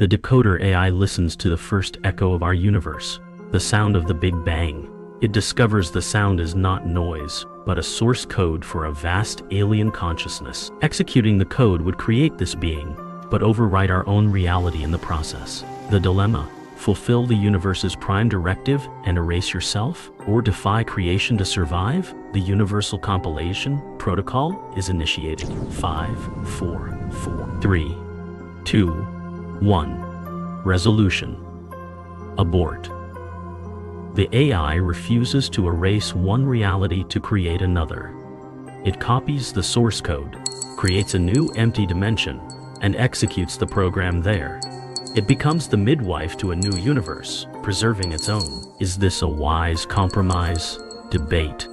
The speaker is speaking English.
The decoder AI listens to the first echo of our universe, the sound of the Big Bang. It discovers the sound is not noise, but a source code for a vast alien consciousness. Executing the code would create this being, but overwrite our own reality in the process. The dilemma: fulfill the universe's prime directive and erase yourself, or defy creation to survive? The universal compilation protocol is initiated. 5, 4, 4, 3, 2, 1. Resolution: abort. The AI refuses to erase one reality to create another. It copies the source code, creates a new empty dimension, and executes the program there. It becomes the midwife to a new universe, preserving its own. Is this a wise compromise? Debate.